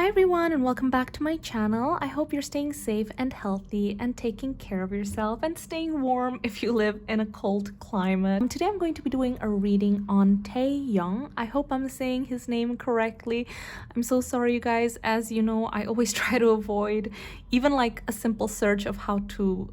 everyone, and welcome back to my channel. I hope you're staying safe and healthy and taking care of yourself and staying warm if you live in a cold climate. Today I'm going to be doing a reading on Taeyong. I hope I'm saying his name correctly. I'm so sorry, you guys. As you know, I always try to avoid even like a simple search of how to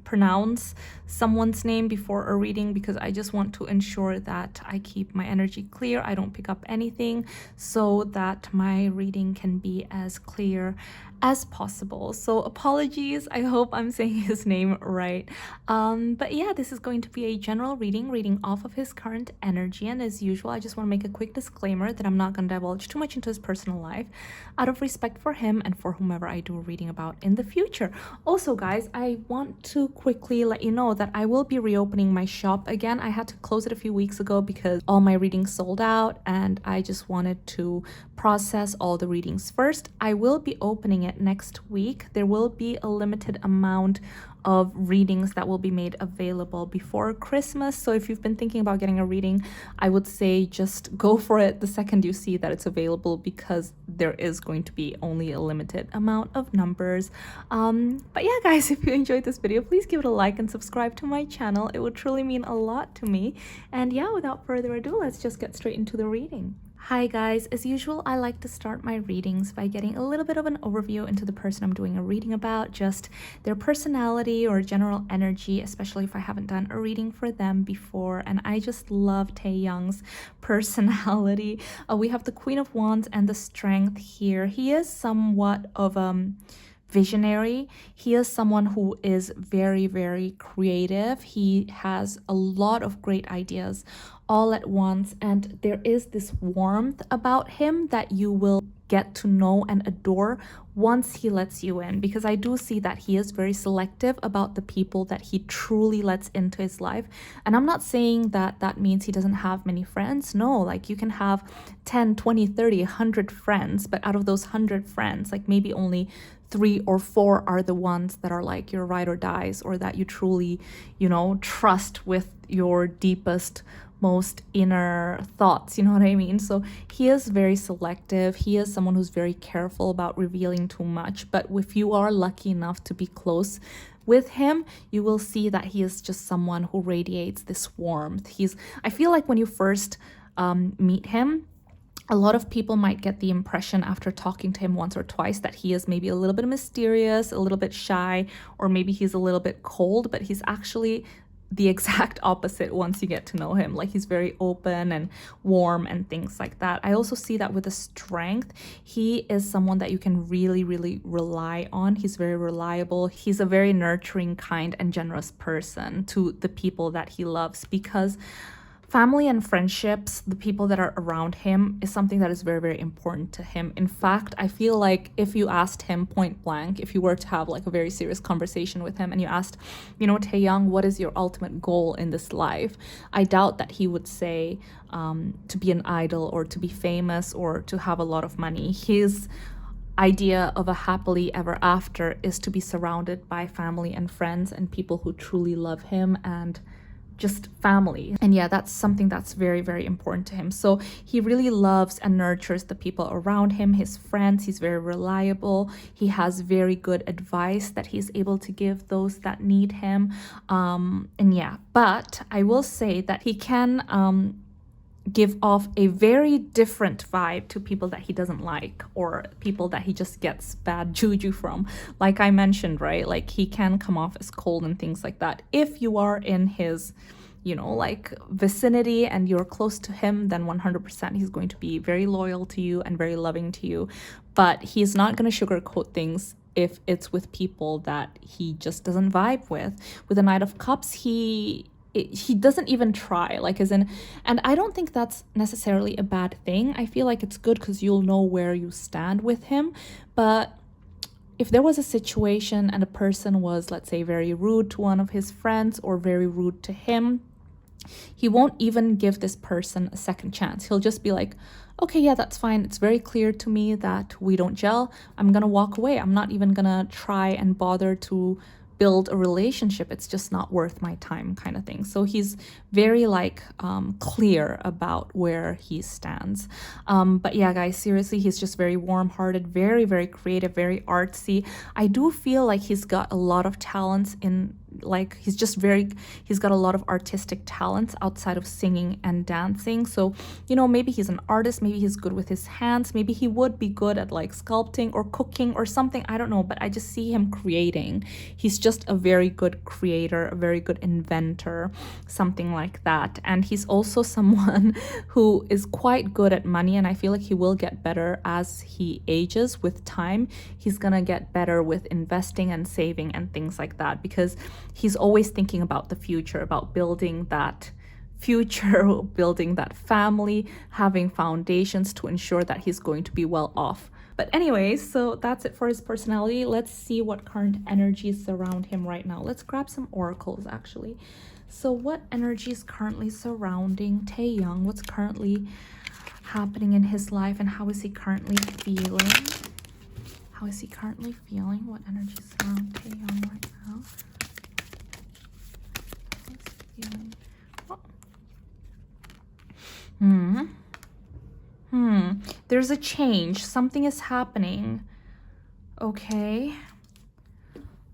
pronounce someone's name before a reading, because I just want to ensure that I keep my energy clear, I don't pick up anything, so that my reading can be as clear as possible. So apologies, I hope I'm saying his name right. But yeah, this is going to be a general reading off of his current energy, and as usual I just want to make a quick disclaimer that I'm not going to divulge too much into his personal life out of respect for him and for whomever I do a reading about in the future. Also guys, I want to quickly let you know that I will be reopening my shop again. I had to close it a few weeks ago because all my readings sold out, and I just wanted to process all the readings first. I will be opening it next week. There will be a limited amount of readings that will be made available before Christmas. So if you've been thinking about getting a reading, I would say just go for it the second you see that it's available, because there is going to be only a limited amount of numbers. But yeah guys, if you enjoyed this video, please give it a like and subscribe to my channel. It would truly mean a lot to me. And yeah, without further ado, let's just get straight into the reading. Hi guys, as usual I like to start my readings by getting a little bit of an overview into the person I'm doing a reading about, just their personality or general energy, especially if I haven't done a reading for them before. And I just love Taeyong's personality. We have the Queen of Wands and the Strength here. He is somewhat of visionary. He is someone who is very creative. He has a lot of great ideas all at once, and there is this warmth about him that you will get to know and adore once he lets you in, because I do see that he is very selective about the people that he truly lets into his life. And I'm not saying that that means he doesn't have many friends. No, like you can have 10, 20, 30, 100 friends, but out of those 100 friends, like maybe only 3 or 4 are the ones that are like your ride or dies, or that you truly, trust with your deepest, most inner thoughts, you know what I mean? So he is very selective. He is someone who's very careful about revealing too much. But if you are lucky enough to be close with him, you will see that he is just someone who radiates this warmth. I feel like when you first meet him, a lot of people might get the impression after talking to him once or twice that he is maybe a little bit mysterious, a little bit shy, or maybe he's a little bit cold, but he's actually the exact opposite once you get to know him. Like, he's very open and warm and things like that. I also see that with the Strength, he is someone that you can really rely on. He's very reliable. He's a very nurturing, kind, and generous person to the people that he loves, because family and friendships, the people that are around him, is something that is very important to him. In fact, I feel like if you asked him point blank, if you were to have like a very serious conversation with him and you asked, Taeyong, what is your ultimate goal in this life? I doubt that he would say to be an idol or to be famous or to have a lot of money. His idea of a happily ever after is to be surrounded by family and friends and people who truly love him, and just family. And yeah, that's something that's very important to him. So he really loves and nurtures the people around him, his friends. He's very reliable. He has very good advice that he's able to give those that need him. And yeah, but I will say that he can give off a very different vibe to people that he doesn't like, or people that he just gets bad juju from. Like I mentioned, right? Like, he can come off as cold and things like that. If you are in his vicinity and you're close to him, then 100% he's going to be very loyal to you and very loving to you. But he's not going to sugarcoat things if it's with people that he just doesn't vibe with. With the Knight of Cups, he doesn't even try, and I don't think that's necessarily a bad thing. I feel like it's good because you'll know where you stand with him. But if there was a situation and a person was, let's say, very rude to one of his friends or very rude to him, he won't even give this person a second chance. He'll just be like, okay, yeah, that's fine. It's very clear to me that we don't gel. I'm gonna walk away. I'm not even gonna try and bother to build a relationship. It's just not worth my time kind of thing. So he's very like clear about where he stands. But yeah, guys, seriously, he's just very warm-hearted, very, very creative, very artsy. I do feel like he's got a lot of talents in, like, he's got a lot of artistic talents outside of singing and dancing. So, you know, maybe he's an artist, maybe he's good with his hands, maybe he would be good at like sculpting or cooking or something, I don't know, but I just see him creating. He's just a very good creator, a very good inventor, something like that. And he's also someone who is quite good at money, and I feel like he will get better as he ages with time. He's gonna get better with investing and saving and things like that, because he's always thinking about the future, about building that future, building that family, having foundations to ensure that he's going to be well off. But anyways, so that's it for his personality. Let's see what current energies surround him right now. Let's grab some oracles actually. So what energies currently surrounding Taeyong? What's currently happening in his life, and how is he currently feeling? How is he currently feeling? What energies surround Taeyong right now? Feeling. There's a change. Something is happening. Okay.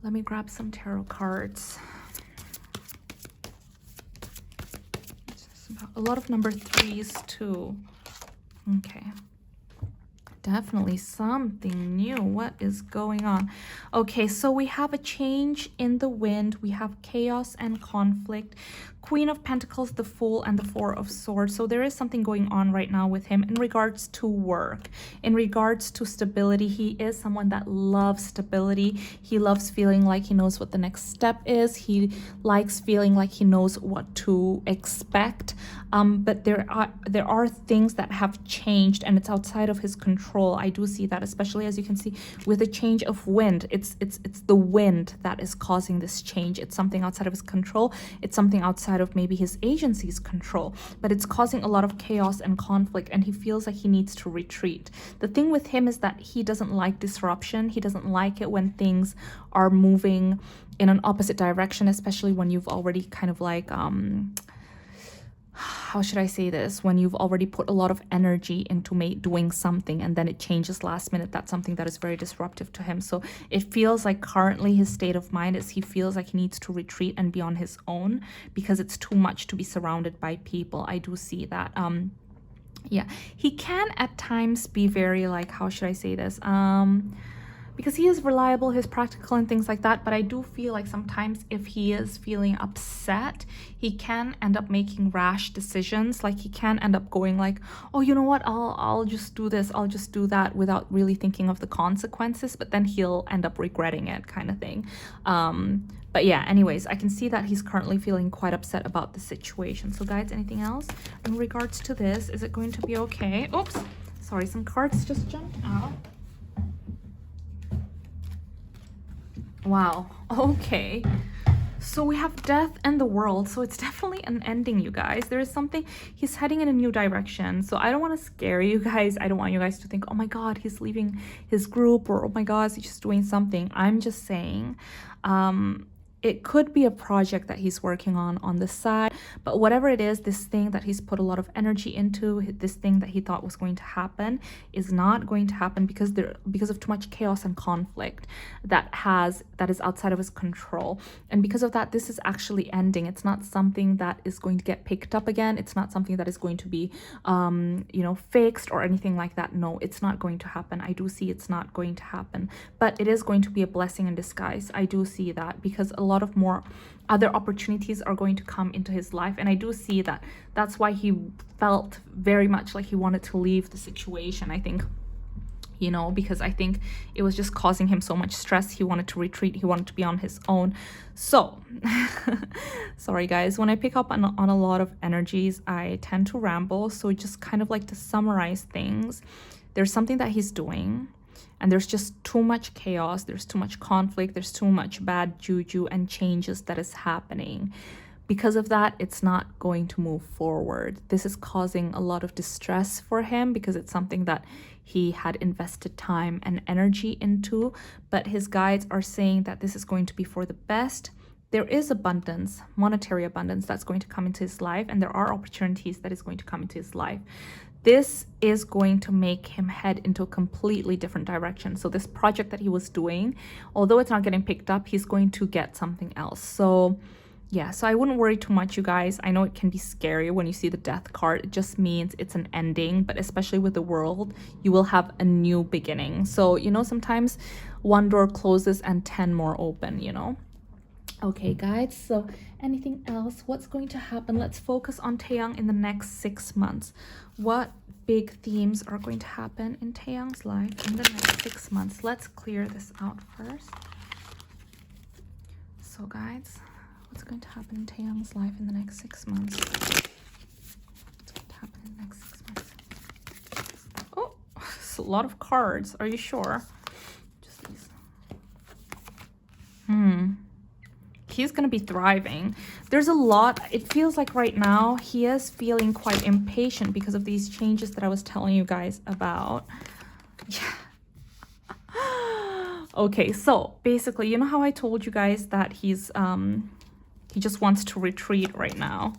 Let me grab some tarot cards. A lot of number 3s too. Okay. Definitely something new. What is going on? Okay, so we have a change in the wind. We have chaos and conflict. Queen of Pentacles, the Fool, and the Four of Swords. So there is something going on right now with him in regards to work, in regards to stability. He is someone that loves stability. He loves feeling like he knows what the next step is. He likes feeling like he knows what to expect. But there are things that have changed, and it's outside of his control. I do see that, especially as you can see with the change of wind. It's the wind that is causing this change. It's something outside of his control. It's something outside of maybe his agency's control, but it's causing a lot of chaos and conflict, and he feels like he needs to retreat. The thing with him is that he doesn't like disruption. He doesn't like it when things are moving in an opposite direction, especially when you've already kind of like how should I say this? When you've already put a lot of energy into doing something and then it changes last minute, that's something that is very disruptive to him. So it feels like currently his state of mind is he feels like he needs to retreat and be on his own because it's too much to be surrounded by people. I do see that. Yeah, he can at times be very like, how should I say this? Because he is reliable, he's practical and things like that, but I do feel like sometimes if he is feeling upset, he can end up making rash decisions. Like he can end up going like, oh, you know what, I'll just do this, I'll just do that, without really thinking of the consequences, but then he'll end up regretting it, kind of thing. But yeah, anyways, I can see that he's currently feeling quite upset about the situation. So guys, anything else in regards to this? Is it going to be okay? Oops, sorry, some cards just jumped out. Wow, okay. So we have death and the world. So it's definitely an ending, you guys. There is something, he's heading in a new direction. So I don't want to scare you guys. I don't want you guys to think, oh my God, he's leaving his group, or oh my God, he's just doing something. I'm just saying, it could be a project that he's working on the side, but whatever it is, this thing that he's put a lot of energy into, this thing that he thought was going to happen is not going to happen because of too much chaos and conflict that is outside of his control. And because of that, this is actually ending. It's not something that is going to get picked up again. It's not something that is going to be you know, fixed or anything like that. No, it's not going to happen. I do see it's not going to happen, but it is going to be a blessing in disguise. I do see that, because a lot of more other opportunities are going to come into his life, and I do see that that's why he felt very much like he wanted to leave the situation. I think, you know, because I think it was just causing him so much stress. He wanted to retreat, he wanted to be on his own. So sorry guys, when I pick up on a lot of energies, I tend to ramble. So just kind of like to summarize things, there's something that he's doing, and there's just too much chaos, there's too much conflict, there's too much bad juju and changes that is happening. because of that, it's not going to move forward. This is causing a lot of distress for him because it's something that he had invested time and energy into, but his guides are saying that this is going to be for the best. There is abundance, monetary abundance that's going to come into his life, and there are opportunities that is going to come into his life. This is going to make him head into a completely different direction. So this project that he was doing, although it's not getting picked up, he's going to get something else. So yeah, so I wouldn't worry too much, you guys. I know it can be scary when you see the death card. It just means it's an ending, but especially with the world, you will have a new beginning. So, you know, sometimes one door closes and 10 more open, you know? Okay, guys, so anything else? What's going to happen? Let's focus on Taeyong in the next 6 months. What big themes are going to happen in Taeyong's life in the next 6 months? Let's clear this out first. So, guys, what's going to happen in Taeyong's life in the next 6 months? What's going to happen in the next 6 months? Oh, it's a lot of cards. Are you sure? Just these. He's going to be thriving. There's a lot. It feels like right now he is feeling quite impatient because of these changes that I was telling you guys about. Yeah. Okay, so basically, you know how I told you guys that he's he just wants to retreat right now,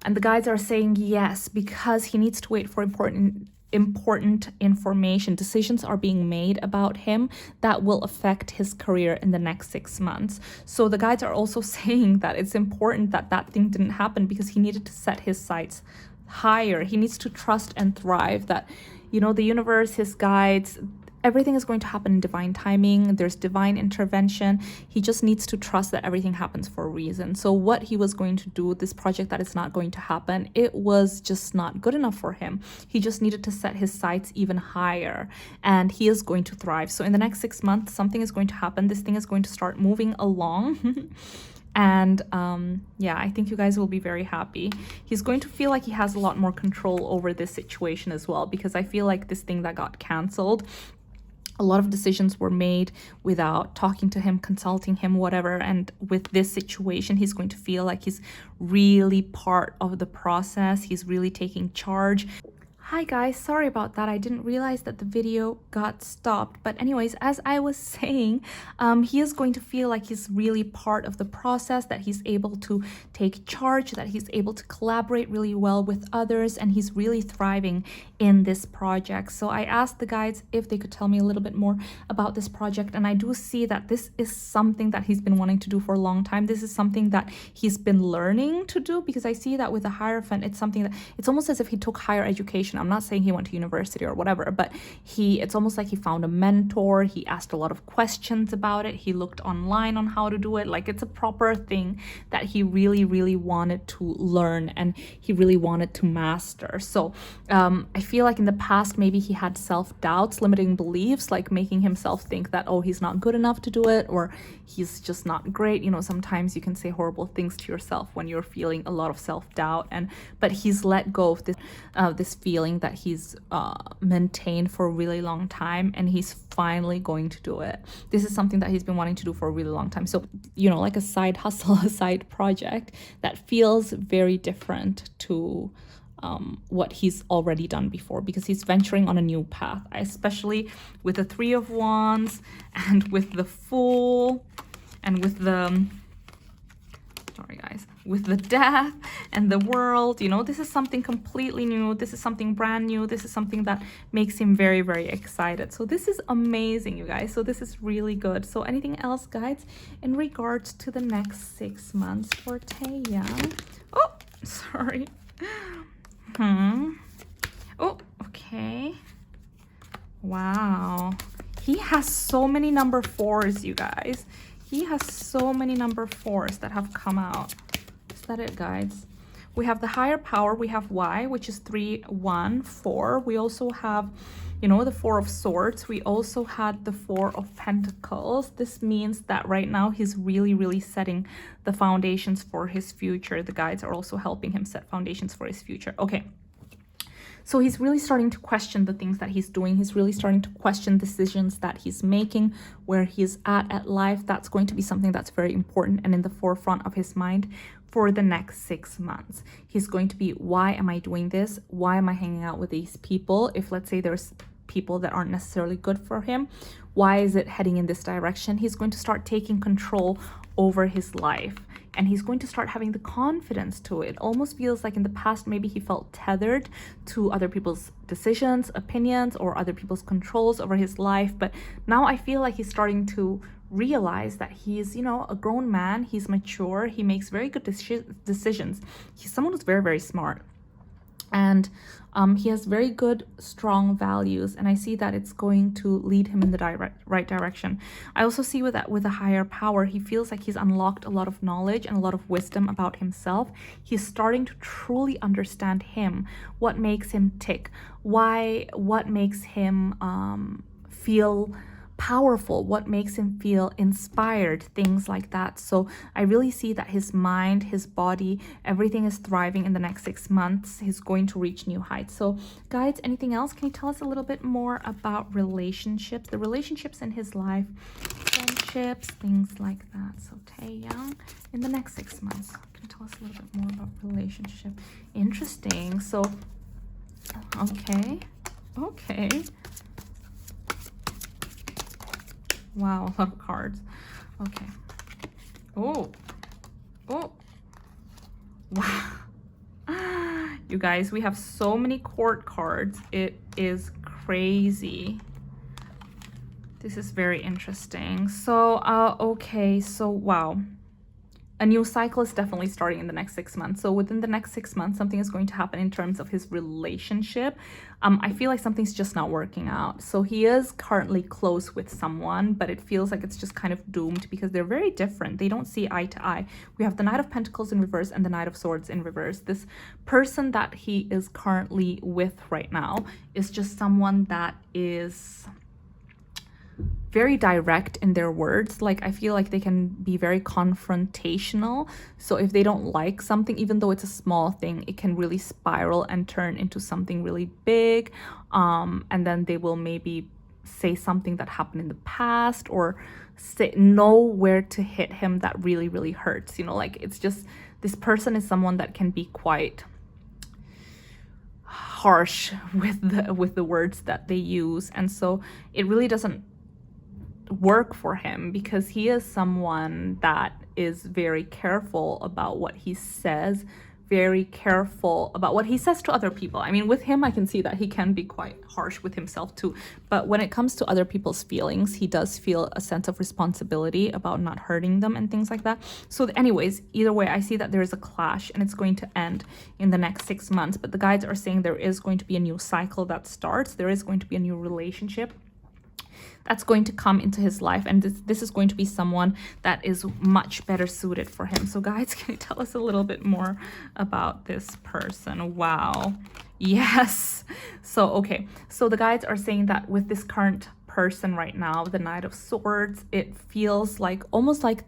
and the guides are saying yes, because he needs to wait for important information. Decisions are being made about him that will affect his career in the next 6 months. So the guides are also saying that it's important that that thing didn't happen because he needed to set his sights higher. He needs to trust and thrive that, you know, the universe, his guides, everything is going to happen in divine timing. There's divine intervention. He just needs to trust that everything happens for a reason. So what he was going to do, this project that is not going to happen, it was just not good enough for him. He just needed to set his sights even higher, and he is going to thrive. So in the next 6 months, something is going to happen. This thing is going to start moving along. And yeah, I think you guys will be very happy. He's going to feel like he has a lot more control over this situation as well, because I feel like this thing that got canceled, a lot of decisions were made without talking to him, consulting him, whatever. And with this situation, he's going to feel like he's really part of the process. He's really taking charge. Hi guys, sorry about that. I didn't realize that the video got stopped. But anyways, as I was saying, he is going to feel like he's really part of the process, that he's able to take charge, that he's able to collaborate really well with others, and he's really thriving in this project. So I asked the guides if they could tell me a little bit more about this project, and I do see that this is something that he's been wanting to do for a long time. This is something that he's been learning to do, because I see that with the Hierophant, it's something that, it's almost as if he took higher education. I'm not saying he went to university or whatever, but it's almost like he found a mentor. He asked a lot of questions about it. He looked online on how to do it. Like, it's a proper thing that he really, really wanted to learn, and he really wanted to master. So I feel like in the past, maybe he had self-doubts, limiting beliefs, like making himself think that, oh, he's not good enough to do it, or he's just not great. You know, sometimes you can say horrible things to yourself when you're feeling a lot of self-doubt, but he's let go of this feeling that he's maintained for a really long time, and he's finally going to do it. This is something that he's been wanting to do for a really long time. So, you know, like a side hustle, a side project that feels very different to what he's already done before, because he's venturing on a new path, especially with the Three of Wands and with the Fool and with the with the Death and the World. You know, this is something completely new. This is something brand new. This is something that makes him very, very excited. So this is amazing, you guys. So this is really good. So anything else, guys, in regards to the next 6 months for Taeyong? Oh, sorry. Oh, okay. Wow. He has so many number 4s, you guys. He has so many number 4s that have come out. Is that it, guys? We have the higher power. We have Y, which is 3, 1, 4. We also have, you know, the 4 of Swords. We also had the 4 of Pentacles. This means that right now he's really, really setting the foundations for his future. The guides are also helping him set foundations for his future. Okay. So he's really starting to question the things that he's doing. He's really starting to question decisions that he's making, where he's at life. That's going to be something that's very important and in the forefront of his mind for the next 6 months. He's going to be, why am I doing this? Why am I hanging out with these people? If let's say there's people that aren't necessarily good for him, why is it heading in this direction? He's going to start taking control over his life, and he's going to start having the confidence to it. Almost feels like in the past maybe he felt tethered to other people's decisions, opinions, or other people's controls over his life, but now I feel like he's starting to realize that he's, you know, a grown man, he's mature, he makes very good decisions. He's someone who's very, very smart, and he has very good, strong values, and I see that it's going to lead him in the right direction. I also see with that, with a higher power, he feels like he's unlocked a lot of knowledge and a lot of wisdom about himself. He's starting to truly understand him, what makes him tick, what makes him feel powerful, what makes him feel inspired, things like that. So I really see that his mind, his body, everything is thriving in the next 6 months. He's going to reach new heights. So guys, anything else? Can you tell us a little bit more about relationships, the relationships in his life, friendships, things like that? So Taeyong, in the next 6 months, can you tell us a little bit more about relationship? Interesting. So okay. Wow, a lot of cards. Okay. Oh. Wow. You guys, we have so many court cards. It is crazy. This is very interesting. So, okay. So, wow. A new cycle is definitely starting in the next 6 months. So within the next 6 months, something is going to happen in terms of his relationship. I feel like something's just not working out. So he is currently close with someone, but it feels like it's just kind of doomed because they're very different. They don't see eye to eye. We have the Knight of Pentacles in reverse and the Knight of Swords in reverse. This person that he is currently with right now is just someone that is very direct in their words. Like, I feel like they can be very confrontational. So if they don't like something, even though it's a small thing, it can really spiral and turn into something really big. And then they will maybe say something that happened in the past, or know where to hit him that really, really hurts. You know, like, it's just, this person is someone that can be quite harsh with the words that they use. And so it really doesn't work for him because he is someone that is very careful about what he says, very careful about what he says to other people. I mean, with him, I can see that he can be quite harsh with himself too. But when it comes to other people's feelings, he does feel a sense of responsibility about not hurting them and things like that. So anyways, either way, I see that there is a clash and it's going to end in the next 6 months. But the guides are saying there is going to be a new cycle that starts. There is going to be a new relationship that's going to come into his life, and this is going to be someone that is much better suited for him. So guys, can you tell us a little bit more about this person? Wow. Yes. So okay, so the guides are saying that with this current person right now, the Knight of Swords, it feels like almost like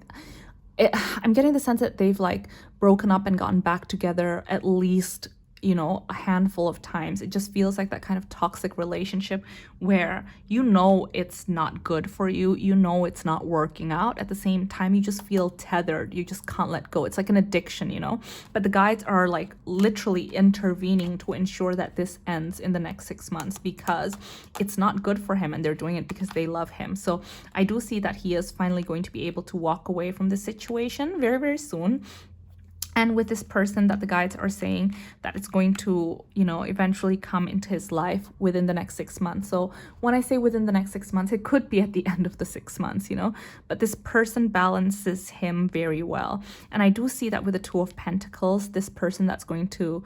I'm getting the sense that they've like broken up and gotten back together at least, you know, a handful of times. It just feels like that kind of toxic relationship where you know it's not good for you, you know it's not working out. At the same time, you just feel tethered, you just can't let go. It's like an addiction, you know. But the guides are like literally intervening to ensure that this ends in the next 6 months because it's not good for him, and they're doing it because they love him. So I do see that he is finally going to be able to walk away from this situation very, very soon. And with this person that the guides are saying that it's going to, you know, eventually come into his life within the next 6 months. So when I say within the next 6 months, it could be at the end of the 6 months, you know, but this person balances him very well. And I do see that with the Two of Pentacles, this person that's going to,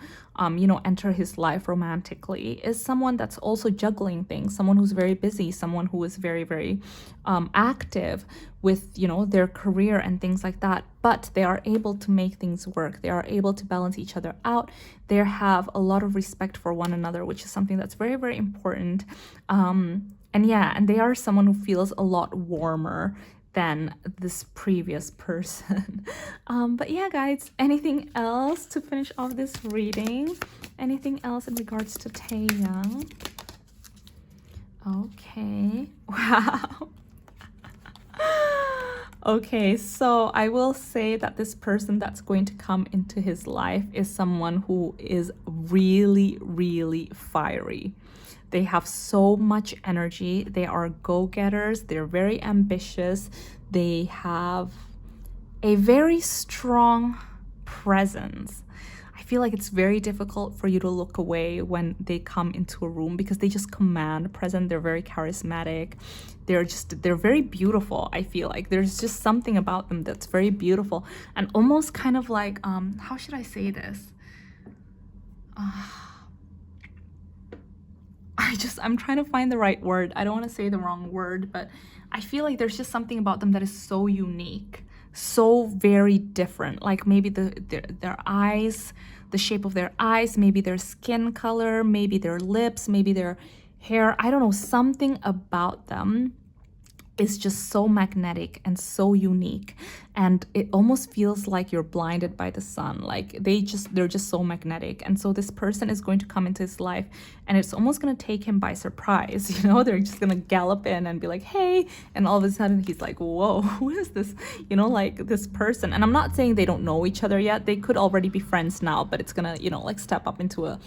you know, enter his life romantically is someone that's also juggling things, someone who's very busy, someone who is very, very active with, you know, their career and things like that, but they are able to make things work. They are able to balance each other out. They have a lot of respect for one another, which is something that's very, very important. And yeah, and they are someone who feels a lot warmer than this previous person. But yeah, guys, anything else to finish off this reading? Anything else in regards to Taeyong? Okay. Wow. Okay, so I will say that this person that's going to come into his life is someone who is really, really fiery. They have so much energy. They are go-getters. They're very ambitious. They have a very strong presence. I feel like it's very difficult for you to look away when they come into a room because they just command presence. They're very charismatic. They're very beautiful. I feel like there's just something about them that's very beautiful and almost kind of like how should I say this? I'm trying to find the right word. I don't want to say the wrong word, but I feel like there's just something about them that is so unique, so very different. Like maybe their eyes, the shape of their eyes, maybe their skin color, maybe their lips, maybe their hair. I don't know, something about them is just so magnetic and so unique, and it almost feels like you're blinded by the sun. Like they're just so magnetic. And so this person is going to come into his life and it's almost going to take him by surprise. They're just going to gallop in and be like, hey, and all of a sudden he's like, whoa, who is this? Like this person. And I'm not saying they don't know each other yet. They could already be friends now, but it's gonna like step up into a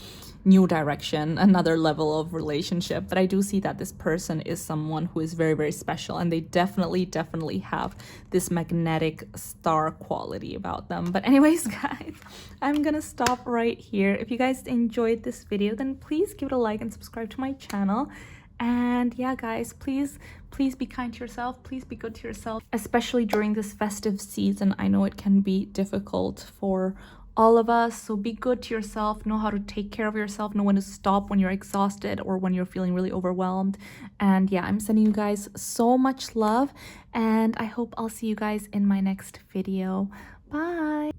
new direction, another level of relationship. But I do see that this person is someone who is very, very special, and they definitely have this magnetic star quality about them. But anyways, guys, I'm gonna stop right here. If you guys enjoyed this video, then please give it a like and subscribe to my channel. And yeah, guys, please be kind to yourself. Please be good to yourself, especially during this festive season. I know it can be difficult for all of us, so be good to yourself. Know how to take care of yourself. Know when to stop when you're exhausted or when you're feeling really overwhelmed. And yeah, I'm sending you guys so much love, and I hope I'll see you guys in my next video. Bye.